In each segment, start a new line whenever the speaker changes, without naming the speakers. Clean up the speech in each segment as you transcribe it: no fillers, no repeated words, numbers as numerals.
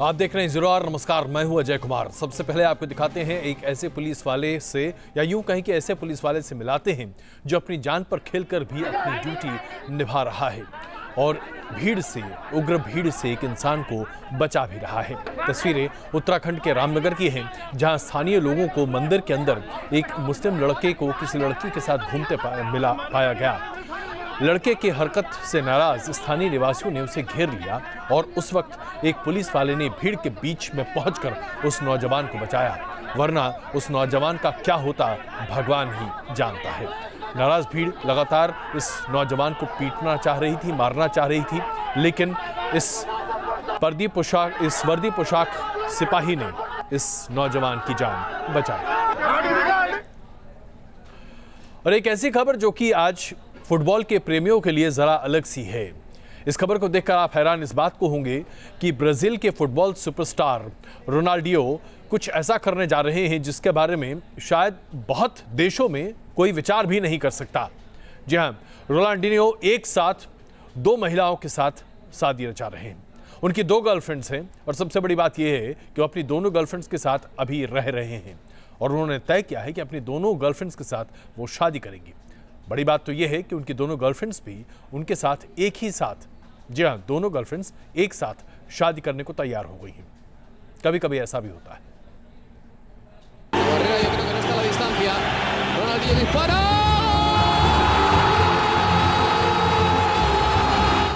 आप देख रहे हैं ज़रूर। नमस्कार, मैं हूं अजय कुमार। सबसे पहले आपको दिखाते हैं एक ऐसे पुलिस वाले से, या यूं कहें कि ऐसे पुलिस वाले से मिलाते हैं जो अपनी जान पर खेलकर भी अपनी ड्यूटी निभा रहा है और भीड़ से, उग्र भीड़ से एक इंसान को बचा भी रहा है। तस्वीरें उत्तराखंड के रामनगर की हैं, जहां स्थानीय लोगों को मंदिर के अंदर एक मुस्लिम लड़के को किसी लड़की के साथ घूमते पाया गया। लड़के की हरकत से नाराज स्थानीय निवासियों ने उसे घेर लिया और उस वक्त एक पुलिस वाले ने भीड़ के बीच में पहुंचकर उस नौजवान को बचाया, वरना उस नौजवान का क्या होता भगवान ही जानता है। नाराज भीड़ लगातार इस नौजवान को पीटना चाह रही थी, मारना चाह रही थी, लेकिन इस वर्दी पोशाक सिपाही ने इस नौजवान की जान बचाई। और एक ऐसी खबर जो कि आज फुटबॉल के प्रेमियों के लिए जरा अलग सी है। इस खबर को देखकर आप हैरान इस बात को होंगे कि ब्राजील के फुटबॉल सुपरस्टार रोनाल्डिनो कुछ ऐसा करने जा रहे हैं जिसके बारे में शायद बहुत देशों में कोई विचार भी नहीं कर सकता। जी हां, रोनाल्डिनो एक साथ 2 महिलाओं के साथ शादी रचा रहे हैं। उनकी 2 गर्लफ्रेंड्स हैं और सबसे बड़ी बात यह है कि वो अपनी दोनों गर्लफ्रेंड्स के साथ अभी रह रहे हैं और उन्होंने तय किया है कि अपनी दोनों गर्लफ्रेंड्स के साथ वो शादी करेंगी। बड़ी बात तो यह है कि उनकी दोनों गर्लफ्रेंड्स भी उनके साथ एक ही साथ, जी हाँ, दोनों गर्लफ्रेंड्स एक साथ शादी करने को तैयार हो गई हैं। कभी कभी ऐसा भी होता है।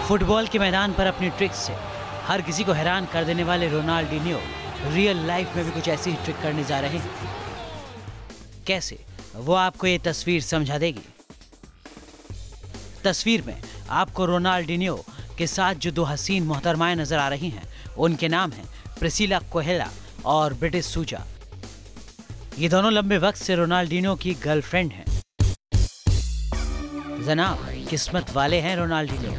फुटबॉल के मैदान पर अपनी ट्रिक्स से हर किसी को हैरान कर देने वाले रोनाल्डिनो रियल लाइफ में भी कुछ ऐसी ही ट्रिक करने जा रहे हैं। कैसे, वो आपको ये तस्वीर समझा देगी। तस्वीर में आपको रोनाल्डिनो के साथ जो 2 हसीन मोहतरमाएं नजर आ रही हैं, उनके नाम हैं प्रिसिला कोहेला और ब्रिटिश सूजा। ये दोनों लंबे वक्त से रोनाल्डिनो की गर्लफ्रेंड हैं। जनाब, किस्मत वाले हैं रोनाल्डिनो।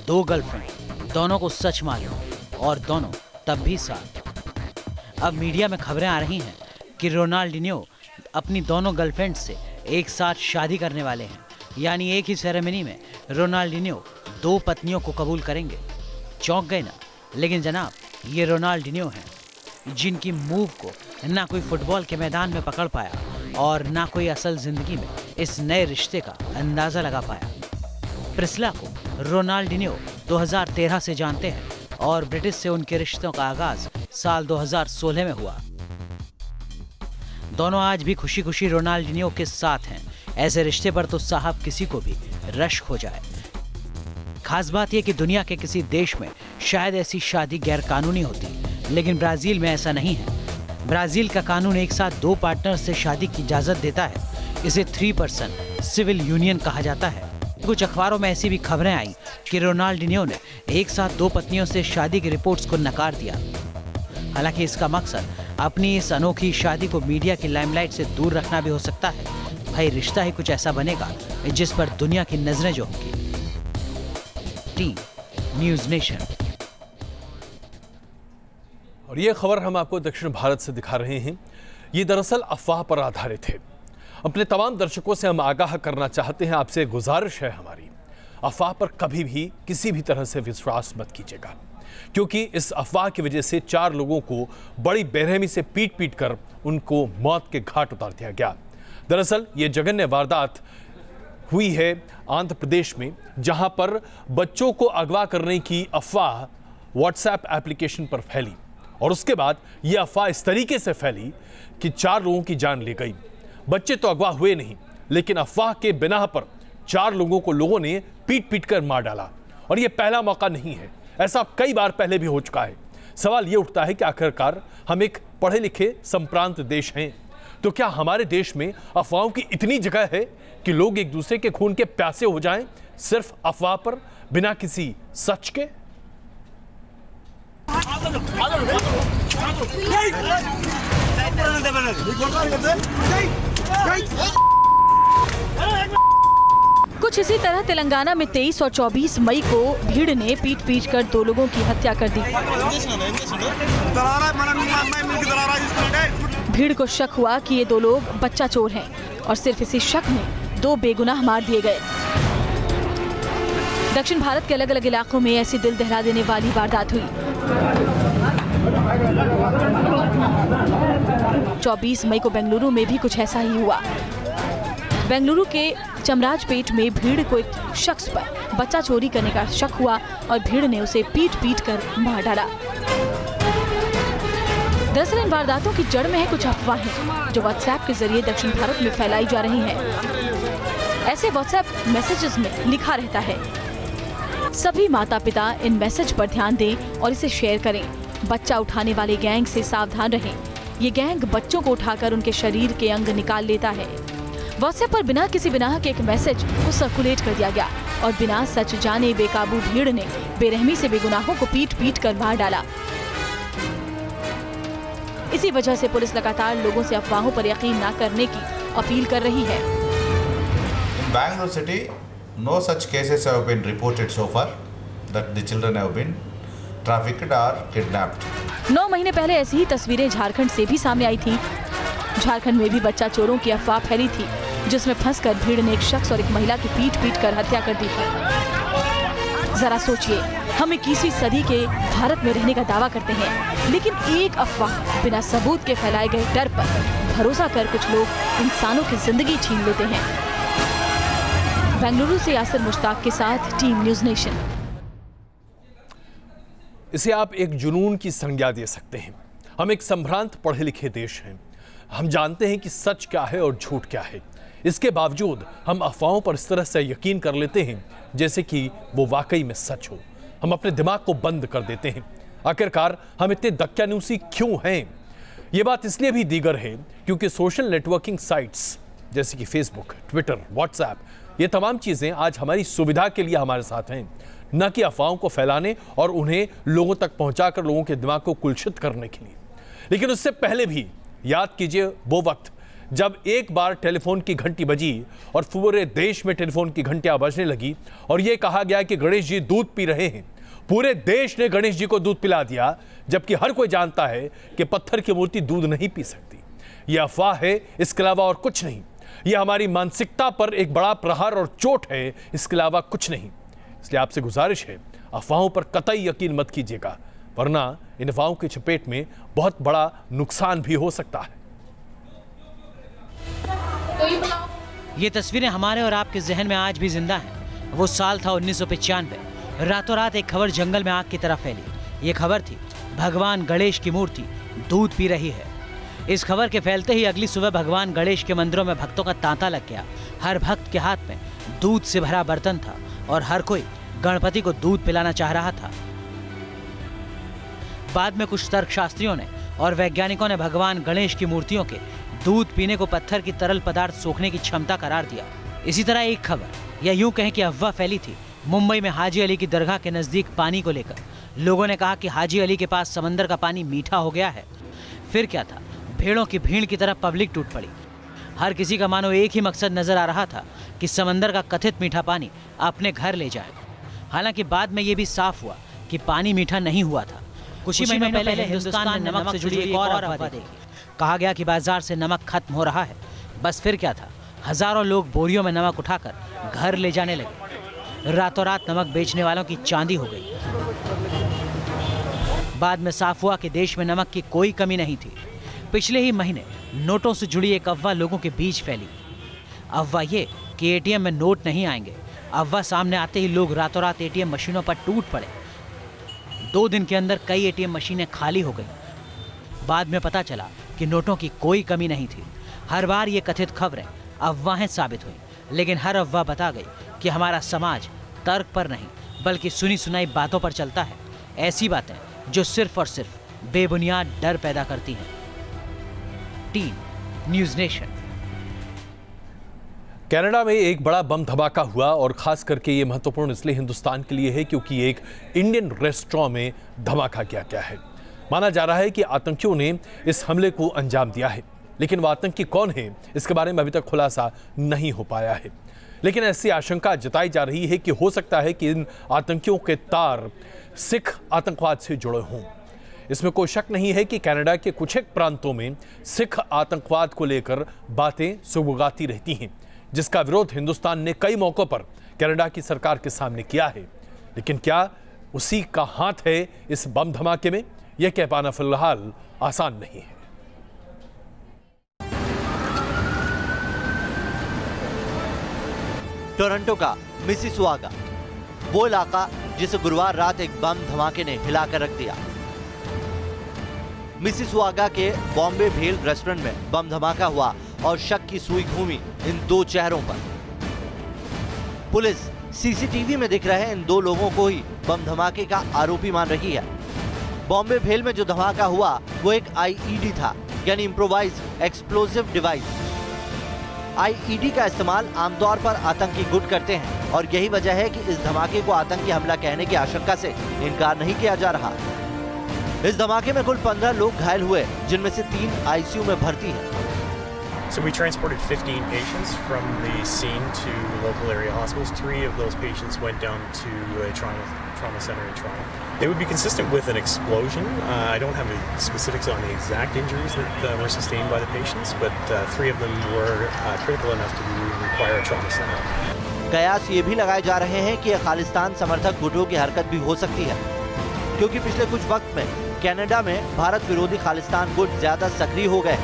2 गर्लफ्रेंड, दोनों को सच मालूम और दोनों तब भी साथ। अब मीडिया में खबरें आ रही हैं कि रोनाल्डिनो अपनी दोनों गर्लफ्रेंड से एक साथ शादी करने वाले हैं, यानी एक ही सेरेमनी में रोनाल्डिनो 2 पत्नियों को कबूल करेंगे। चौंक गए ना? लेकिन जनाब, ये रोनाल्डिनो हैं जिनकी मूव को ना कोई फुटबॉल के मैदान में पकड़ पाया और ना कोई असल जिंदगी में इस नए रिश्ते का अंदाजा लगा पाया। प्रिसिला को रोनाल्डिनो 2013 से जानते हैं और ब्रिटिश से उनके रिश्तों का आगाज साल 2016 में हुआ। दोनों आज भी खुशी खुशी रोनाल्डिनो के साथ हैं। ऐसे रिश्ते पर तो साहब किसी को भी रश्क हो जाए। खास बात यह कि दुनिया के किसी देश में शायद ऐसी शादी गैर कानूनी होती, लेकिन ब्राजील में ऐसा नहीं है। ब्राजील का कानून एक साथ 2 पार्टनर से शादी की इजाजत देता है। इसे 3 पर्सन सिविल यूनियन कहा जाता है। कुछ अखबारों में ऐसी भी खबरें आई कि रोनाल्डिनो ने एक साथ 2 पत्नियों से शादी की रिपोर्ट्स को नकार दिया। हालांकि इसका मकसद अपनी इस अनोखी शादी को मीडिया की लाइमलाइट से दूर रखना भी हो सकता है। भाई, रिश्ता ही कुछ ऐसा बनेगा जिस पर दुनिया की नजरें जो होंगी। Team news nation.
और ये खबर हम आपको दक्षिण भारत से दिखा रहे हैं। ये दरअसल अफवाह पर आधारित है। अपने तमाम दर्शकों से हम आगाह करना चाहते हैं, आपसे गुजारिश है हमारी, अफवाह पर कभी भी किसी भी तरह से विश्वास मत कीजिएगा, क्योंकि इस अफवाह की वजह से 4 लोगों को बड़ी बेरहमी से पीट कर उनको मौत के घाट उतार दिया गया। दरअसल ये जघन्य वारदात हुई है आंध्र प्रदेश में, जहां पर बच्चों को अगवा करने की अफवाह व्हाट्सएप एप्लीकेशन पर फैली और उसके बाद यह अफवाह इस तरीके से फैली कि 4 लोगों की जान ले गई। बच्चे तो अगवा हुए नहीं, लेकिन अफवाह के बिना पर 4 लोगों को लोगों ने पीट कर मार डाला। और यह पहला मौका नहीं है, ऐसा कई बार पहले भी हो चुका है। सवाल यह उठता है कि आखिरकार हम एक पढ़े लिखे संप्रांत देश हैं, तो क्या हमारे देश में अफवाहों की इतनी जगह है कि लोग एक दूसरे के खून के प्यासे हो जाएं सिर्फ अफवाह पर, बिना किसी सच के?
कुछ इसी तरह तेलंगाना में 23 और 24 मई को भीड़ ने पीट कर 2 लोगों की हत्या कर दी। भीड़ को शक हुआ कि ये 2 लोग बच्चा चोर हैं और सिर्फ इसी शक में 2 बेगुनाह मार दिए गए। दक्षिण भारत के अलग अलग इलाकों में ऐसी दिल दहला देने वाली वारदात हुई। 24 मई को बेंगलुरु में भी कुछ ऐसा ही हुआ। बेंगलुरु के चमराजपेट में भीड़ को एक शख्स पर बच्चा चोरी करने का शक हुआ और भीड़ ने उसे पीट कर मार डाला। दरअसल इन वारदातों की जड़ में है कुछ अफवाहें जो व्हाट्सएप के जरिए दक्षिण भारत में फैलाई जा रही हैं। ऐसे व्हाट्सएप मैसेजेस में लिखा रहता है, सभी माता पिता इन मैसेज पर ध्यान दें और इसे शेयर करें। बच्चा उठाने वाले गैंग से सावधान रहें। ये गैंग बच्चों को उठाकर उनके शरीर के अंग निकाल लेता है। व्हाट्सएप पर बिना किसी बिनाह के एक मैसेज को सर्कुलेट कर दिया गया और बिना सच जाने बेकाबू भीड़ ने बेरहमी से बेगुनाहों को पीट कर मार डाला। इसी वजह से पुलिस लगातार लोगों से अफवाहों पर यकीन न करने की अपील कर रही है।
In Bangalore city, no such cases have been reported so far that the children have been trafficked or kidnapped.
9 महीने पहले ऐसी ही तस्वीरें झारखंड से भी सामने आई थी। झारखंड में भी बच्चा चोरों की अफवाह फैली थी, जिसमें फंसकर भीड़ ने एक शख्स और एक महिला की पीट कर हत्या कर दी थी। जरा सोचिए, हम 21वीं सदी के भारत में रहने का दावा करते हैं, लेकिन एक अफवाह बिना सबूत के फैलाए गए डर पर भरोसा कर कुछ लोग इंसानों की जिंदगी छीन लेते हैं। बेंगलुरु से यासिर मुश्ताक के साथ टीम न्यूज़ नेशन।
इसे आप एक जुनून की संज्ञा दे सकते हैं। हम एक संभ्रांत पढ़े लिखे देश हैं। हम जानते हैं कि सच क्या है और झूठ क्या है। इसके बावजूद हम अफवाहों पर इस तरह से यकीन कर लेते हैं जैसे कि वो वाकई में सच हो। हम अपने दिमाग को बंद कर देते हैं। आखिरकार हम इतने दक्यानूसी क्यों हैं? ये बात इसलिए भी दीगर है क्योंकि सोशल नेटवर्किंग साइट्स जैसे कि फेसबुक, ट्विटर, व्हाट्सएप, ये तमाम चीज़ें आज हमारी सुविधा के लिए हमारे साथ हैं, न कि अफवाहों को फैलाने और उन्हें लोगों तक पहुंचाकर लोगों के दिमाग को कुलसित करने के लिए। लेकिन उससे पहले भी याद कीजिए वो वक्त जब एक बार टेलीफोन की घंटी बजी और पूरे देश में टेलीफोन की घंटियां बजने लगी और ये कहा गया कि गणेश जी दूध पी रहे हैं। पूरे देश ने गणेश जी को दूध पिला दिया, जबकि हर कोई जानता है कि पत्थर की मूर्ति दूध नहीं पी सकती। यह अफवाह है, इसके अलावा और कुछ नहीं। यह हमारी मानसिकता पर एक बड़ा प्रहार और चोट है, इसके अलावा कुछ नहीं। इसलिए आपसे गुजारिश है, अफवाहों पर कतई यकीन मत कीजिएगा, वरना इन अफवाहों की चपेट में बहुत बड़ा नुकसान भी हो सकता है।
ये तस्वीरें हमारे और आपके जहन में आज भी जिंदा हैं। वो साल था 1995। रातों रात एक खबर जंगल में आग की तरह फैली। ये खबर थी, भगवान गणेश की मूर्ति दूध पी रही है। इस खबर के फैलते ही अगली सुबह भगवान गणेश के मंदिरों में भक्तों का तांता लग गया। हर भक्त के हाथ में दूध से भरा बर्तन था और हर कोई गणपति को दूध पिलाना चाह रहा था। बाद में कुछ तर्कशास्त्रियों ने और वैज्ञानिकों ने भगवान गणेश की मूर्तियों के दूध पीने को पत्थर की तरल पदार्थ सोखने की क्षमता करार दिया। इसी तरह एक खबर या यूं कहें कि अफवाह फैली थी मुंबई में हाजी अली की दरगाह के नजदीक पानी को लेकर। लोगों ने कहा कि हाजी अली के पास समंदर का पानी मीठा हो गया है। फिर क्या था, भेड़ों की भीड़ की तरह पब्लिक टूट पड़ी। हर किसी का मानो एक ही मकसद नजर आ रहा था कि समंदर का कथित मीठा पानी अपने घर ले जाए। हालांकि बाद में ये भी साफ हुआ कि पानी मीठा नहीं हुआ था। कुछ ही महीनों पहले हिंदुस्तान ने नमक से जुड़ी एक और अफवाह देखी। कहा गया कि बाजार से नमक खत्म हो रहा है। बस फिर क्या था, हजारों लोग बोरियों में नमक उठाकर घर ले जाने लगे। रातों रात नमक बेचने वालों की चांदी हो गई। बाद में साफ हुआ कि देश में नमक की कोई कमी नहीं थी। पिछले ही महीने नोटों से जुड़ी एक अफवाह लोगों के बीच फैली। अफवाह ये कि एटीएम में नोट नहीं आएंगे। अफवाह सामने आते ही लोग रातों रात एटीएम मशीनों पर टूट पड़े। 2 दिन के अंदर कई एटीएम मशीनें खाली हो गई। बाद में पता चला कि नोटों की कोई कमी नहीं थी। हर बार ये कथित खबरें अफवाहें साबित हुई, लेकिन हर अफवाह बता गई कि हमारा समाज तर्क पर नहीं बल्कि सुनी सुनाई बातों पर चलता है। ऐसी बातें जो सिर्फ और सिर्फ बेबुनियाद डर पैदा करती हैं। Team news nation.
कनाडा में एक बड़ा बम धमाका हुआ और खास करके ये महत्वपूर्ण इसलिए हिंदुस्तान के लिए है क्योंकि एक इंडियन रेस्टोरेंट में धमाका किया गया है। माना जा रहा है कि आतंकियों ने इस हमले को अंजाम दिया है, लेकिन वो आतंकी कौन है इसके बारे में अभी तक खुलासा नहीं हो पाया है। लेकिन ऐसी आशंका जताई जा रही है कि हो सकता है कि इन आतंकियों के तार सिख आतंकवाद से जुड़े हों। इसमें कोई शक नहीं है कि कनाडा के कुछ एक प्रांतों में सिख आतंकवाद को लेकर बातें सुगबुगाती रहती हैं, जिसका विरोध हिंदुस्तान ने कई मौकों पर कनाडा की सरकार के सामने किया है। लेकिन क्या उसी का हाथ है इस बम धमाके में? यह कह पाना फिलहाल आसान नहीं है।
टोरंटो का मिसिसिवागा, वो इलाका जिसे गुरुवार रात एक बम धमाके ने हिलाकर रख दिया। मिसिसिवागा के बॉम्बे भेल रेस्टोरेंट में बम धमाका हुआ और शक की सुई घूमी इन दो चेहरों पर। पुलिस सीसीटीवी में दिख रहे इन दो लोगों को ही बम धमाके का आरोपी मान रही है। बॉम्बे भेल में जो धमाका हुआ वो एक आईईडी था, यानी इम्प्रोवाइज्ड एक्सप्लोसिव डिवाइस। आईईडी का इस्तेमाल आमतौर पर आतंकी गुट करते हैं और यही वजह है कि इस धमाके को आतंकी हमला कहने की आशंका से इनकार नहीं किया जा रहा। इस धमाके में कुल 15 लोग घायल हुए, जिनमें से 3 आईसीयू में भर्ती हैं।
So we transported 15 patients from the scene to local area hospitals. 3 of those patients went down to a trauma center in Toronto. They would be consistent with an explosion. I don't have the specifics on the exact injuries that were sustained by the patients, but 3 of them were critical enough to require a trauma center.
कयास ये भी लगाए जा रहे हैं कि खालिस्तान समर्थक गुटों की हरकत भी हो सकती है, क्योंकि पिछले कुछ वक्त में कनाडा में भारत विरोधी खालिस्तान गुट ज्यादा सक्रिय हो गए।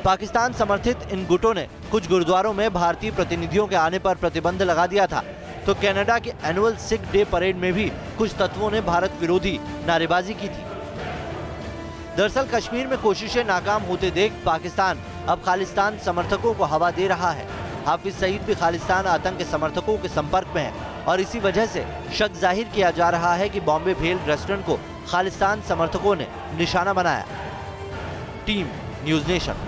पाकिस्तान समर्थित इन गुटों ने कुछ गुरुद्वारों में भारतीय प्रतिनिधियों के आने पर प्रतिबंध लगा दिया था, तो कनाडा के एनुअल सिख डे परेड में भी कुछ तत्वों ने भारत विरोधी नारेबाजी की थी। दरअसल कश्मीर में कोशिशें नाकाम होते देख पाकिस्तान अब खालिस्तान समर्थकों को हवा दे रहा है। हाफिज सईद भी खालिस्तान आतंक के समर्थकों के संपर्क में है और इसी वजह से शक जाहिर किया जा रहा है कि बॉम्बे भेल रेस्टोरेंट को खालिस्तान समर्थकों ने निशाना बनाया। Team news nation.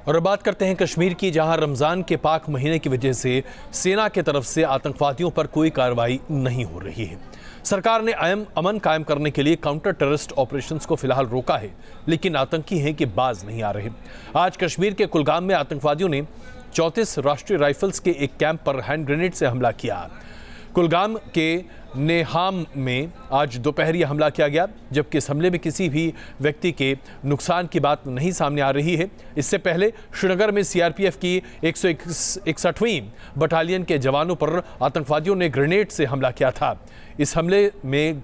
और अब बात करते हैं कश्मीर की, जहां रमजान के पाक महीने की वजह से सेना की तरफ से आतंकवादियों पर कोई कार्रवाई नहीं हो रही है। सरकार ने अमन कायम करने के लिए काउंटर टेररिस्ट ऑपरेशंस को फिलहाल रोका है, लेकिन आतंकी हैं कि बाज नहीं आ रहे। आज कश्मीर के कुलगाम में आतंकवादियों ने 34 राष्ट्रीय राइफल्स के एक कैंप पर हैंड ग्रेनेड से हमला किया। कुलगाम के नेहाम में आज दोपहर यह हमला किया गया, जबकि इस हमले में किसी भी व्यक्ति के नुकसान की बात नहीं सामने आ रही है। इससे पहले श्रीनगर में सीआरपीएफ की 161वीं बटालियन के जवानों पर आतंकवादियों ने ग्रेनेड से हमला किया था। इस हमले में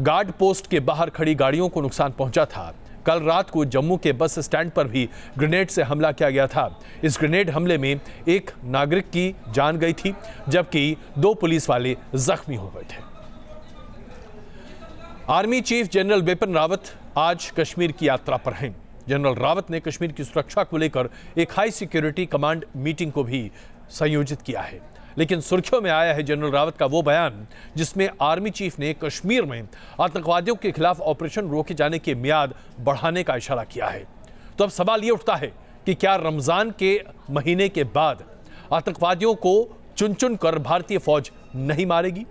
गार्ड पोस्ट के बाहर खड़ी गाड़ियों को नुकसान पहुंचा था। कल रात को जम्मू के बस स्टैंड पर भी ग्रेनेड से हमला किया गया था। इस ग्रेनेड हमले में एक नागरिक की जान गई थी, जबकि 2 पुलिस वाले जख्मी हो गए थे। Army chief general Bipin Rawat आज कश्मीर की यात्रा पर हैं। जनरल रावत ने कश्मीर की सुरक्षा को लेकर एक हाई सिक्योरिटी कमांड मीटिंग को भी संयोजित किया है, लेकिन सुर्खियों में आया है जनरल रावत का वो बयान जिसमें आर्मी चीफ ने कश्मीर में आतंकवादियों के खिलाफ ऑपरेशन रोके जाने की मियाद बढ़ाने का इशारा किया है। तो अब सवाल ये उठता है कि क्या रमजान के महीने के बाद आतंकवादियों को चुन चुन कर भारतीय फौज नहीं मारेगी?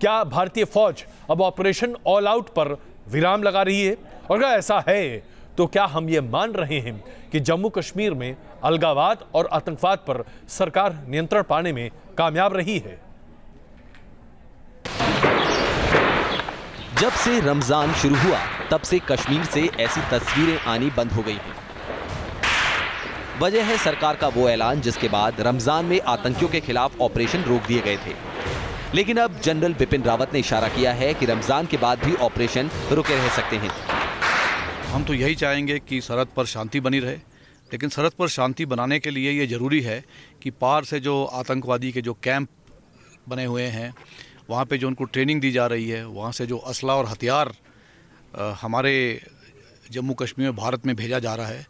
क्या भारतीय फौज अब ऑपरेशन ऑल आउट पर विराम लगा रही है? और अगर ऐसा है तो क्या हम ये मान रहे हैं कि जम्मू कश्मीर में अलगाववाद और आतंकवाद पर सरकार नियंत्रण पाने में कामयाब रही है?
जब से रमजान शुरू हुआ तब से कश्मीर से ऐसी तस्वीरें आनी बंद हो गई हैं। वजह है सरकार का वो ऐलान जिसके बाद रमजान में आतंकियों के खिलाफ ऑपरेशन रोक दिए गए थे। लेकिन अब जनरल बिपिन रावत ने इशारा किया है कि रमजान के बाद भी ऑपरेशन रुके रह सकते हैं।
हम तो यही चाहेंगे कि सरहद पर शांति बनी रहे, लेकिन सरहद पर शांति बनाने के लिए ये ज़रूरी है कि पार से जो आतंकवादी के जो कैंप बने हुए हैं, वहाँ पे जो उनको ट्रेनिंग दी जा रही है, वहाँ से जो असला और हथियार हमारे जम्मू कश्मीर में भारत में भेजा जा रहा है,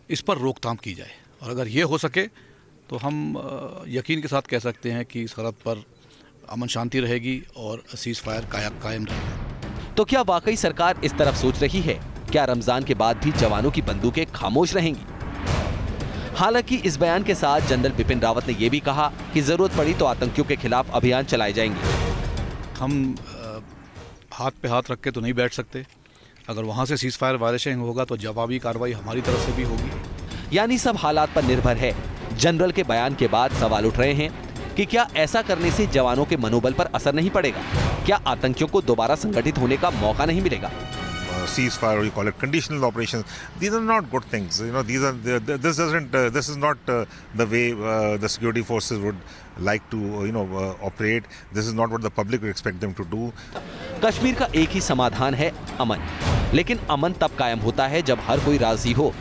इस पर रोकथाम की जाए। और अगर ये हो सके तो हम यकीन के साथ कह सकते हैं कि सरहद पर अमन शांति रहेगी और सीज़ फायर कायम रहेगा।
तो क्या वाकई सरकार इस तरफ सोच रही है? क्या रमजान के बाद भी जवानों की बंदूकें खामोश रहेंगी? हालांकि इस बयान के साथ जनरल बिपिन रावत ने यह भी कहा कि जरूरत पड़ी तो आतंकियों के खिलाफ अभियान चलाए जाएंगे।
हम हाथ पे हाथ रख के तो नहीं बैठ सकते। अगर वहाँ से सीज़ फायर वायलेशन होगा तो जवाबी कार्रवाई हमारी तरफ से भी होगी।
यानी सब हालात पर निर्भर है। जनरल के बयान के बाद सवाल उठ रहे हैं कि क्या ऐसा करने से जवानों के मनोबल पर असर नहीं पड़ेगा? क्या आतंकियों को दोबारा संगठित होने का मौका नहीं मिलेगा?
Ceasefire, or you call it conditional operations, these are not good things. You know, this is not the way the security forces would like to, operate. This is not what the public would expect them to do.
Kashmir का एक ही समाधान है, अमन। लेकिन अमन तब कायम होता है जब हर कोई राजी हो।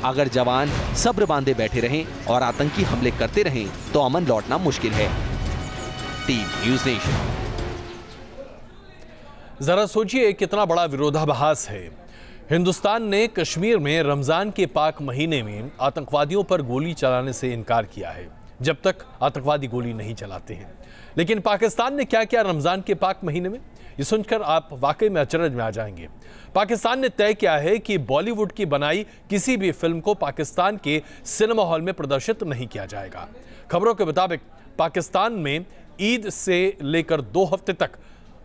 अगर जवान सब्र बांधे बैठे रहें और आतंकी हमले करते रहें तो अमन लौटना मुश्किल है। Team news nation.
जरा सोचिए कितना बड़ा विरोधाभास है। हिंदुस्तान ने कश्मीर में रमजान के पाक महीने में आतंकवादियों पर गोली चलाने से इनकार किया है, जब तक आतंकवादी गोली नहीं चलाते हैं। लेकिन पाकिस्तान ने क्या किया रमजान के पाक महीने में, ये सुनकर आप वाकई में अचरज में आ जाएंगे। पाकिस्तान ने तय किया है कि बॉलीवुड की बनाई किसी भी फिल्म को पाकिस्तान के सिनेमा हॉल में प्रदर्शित नहीं किया जाएगा। खबरों के मुताबिक पाकिस्तान में ईद से लेकर 2 हफ्ते तक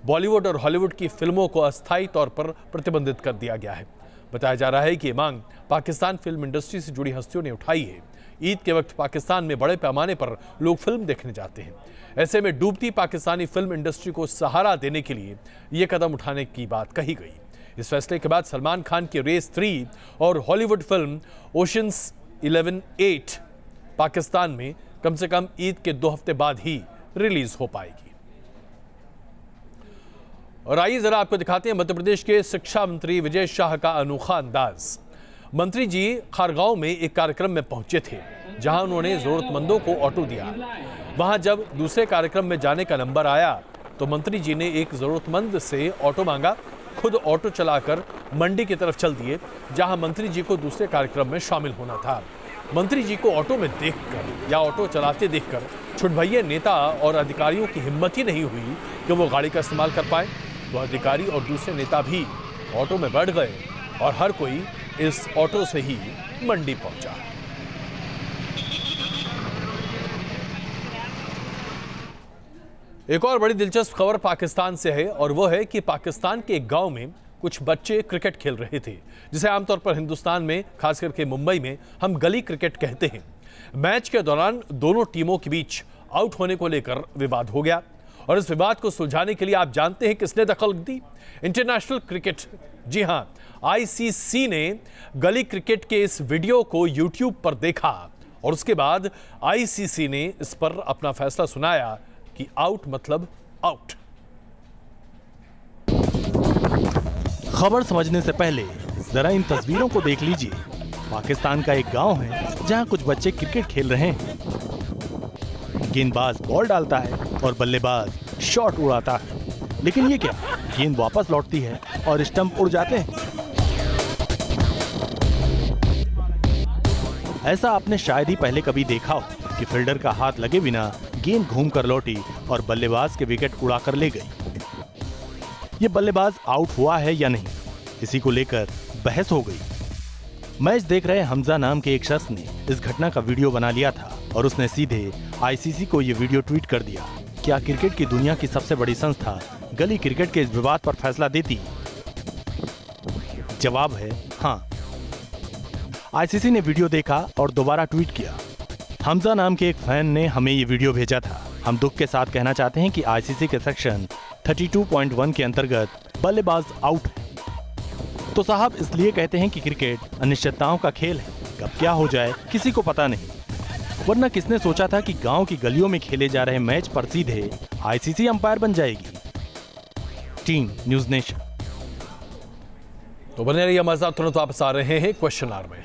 बॉलीवुड और हॉलीवुड की फिल्मों को अस्थायी तौर पर प्रतिबंधित कर दिया गया है। बताया जा रहा है कि ये मांग पाकिस्तान फिल्म इंडस्ट्री से जुड़ी हस्तियों ने उठाई है। ईद के वक्त पाकिस्तान में बड़े पैमाने पर लोग फिल्म देखने जाते हैं। ऐसे में डूबती पाकिस्तानी फिल्म इंडस्ट्री को सहारा देने के लिए ये कदम उठाने की बात कही गई। इस फैसले के बाद सलमान खान की रेस 3 और हॉलीवुड फिल्म ओशंस 11-8 पाकिस्तान में कम से कम ईद के 2 हफ्ते बाद ही रिलीज हो पाएगी। और आइए जरा आपको दिखाते हैं मध्य प्रदेश के शिक्षा मंत्री विजय शाह का अनोखा अंदाज। मंत्री जी खारगांव में एक कार्यक्रम में पहुंचे थे, जहां उन्होंने जरूरतमंदों को ऑटो दिया। वहां जब दूसरे कार्यक्रम में जाने का नंबर आया तो मंत्री जी ने एक जरूरतमंद से ऑटो मांगा, खुद ऑटो चलाकर मंडी की तरफ चल दिए, जहां मंत्री जी को दूसरे कार्यक्रम में शामिल होना था। मंत्री जी को ऑटो में देखकर या ऑटो चलाते देखकर छुटभैये नेता और अधिकारियों की हिम्मत ही नहीं हुई कि वो गाड़ी का इस्तेमाल कर पाए, तो अधिकारी और दूसरे नेता भी ऑटो में बैठ गए और हर कोई इस ऑटो से ही मंडी पहुंचा। एक और बड़ी दिलचस्प खबर पाकिस्तान से है और वो है कि पाकिस्तान के एक गांव में कुछ बच्चे क्रिकेट खेल रहे थे, जिसे आमतौर पर हिंदुस्तान में खास करके मुंबई में हम गली क्रिकेट कहते हैं। मैच के दौरान दोनों टीमों के बीच आउट होने को लेकर विवाद हो गया और इस विवाद को सुलझाने के लिए आप जानते हैं किसने दखल दी? इंटरनेशनल क्रिकेट, जी हां, आईसीसी ने गली क्रिकेट के इस वीडियो को यूट्यूब पर देखा और उसके बाद आईसीसी ने इस पर अपना फैसला सुनाया कि आउट मतलब आउट।
खबर समझने से पहले जरा इन तस्वीरों को देख लीजिए। पाकिस्तान का एक गांव है जहां कुछ बच्चे क्रिकेट खेल रहे हैं। गेंदबाज बॉल डालता है और बल्लेबाज शॉट उड़ाता है, लेकिन ये क्या, गेंद वापस लौटती है और स्टंप उड़ जाते हैं। ऐसा आपने शायद ही पहले कभी देखा हो कि फील्डर का हाथ लगे बिना गेंद घूमकर लौटी और बल्लेबाज के विकेट उड़ाकर ले गई। ये बल्लेबाज आउट हुआ है या नहीं, इसी को लेकर बहस हो गई। मैच देख रहे हमजा नाम के एक शख्स ने इस घटना का वीडियो बना लिया था और उसने सीधे आईसीसी को ये वीडियो ट्वीट कर दिया। क्या क्रिकेट की दुनिया की सबसे बड़ी संस्था गली क्रिकेट के इस विवाद पर फैसला देती? जवाब है हाँ। आईसीसी ने वीडियो देखा और दोबारा ट्वीट किया। हमजा नाम के एक फैन ने हमें ये वीडियो भेजा था। हम दुख के साथ कहना चाहते हैं कि आईसीसी के सेक्शन 32.1 के अंतर्गत बल्लेबाज आउट है। तो साहब इसलिए कहते हैं कि क्रिकेट अनिश्चितताओं का खेल है, कब क्या हो जाए किसी को पता नहीं। वरना किसने सोचा था कि गांव की गलियों में खेले जा रहे मैच पर सीधे आईसीसी अंपायर बन जाएगी। Team news nation.
तो बने रहिए, मजा तुरंत वापस आ रहे हैं क्वेश्चन आवर में।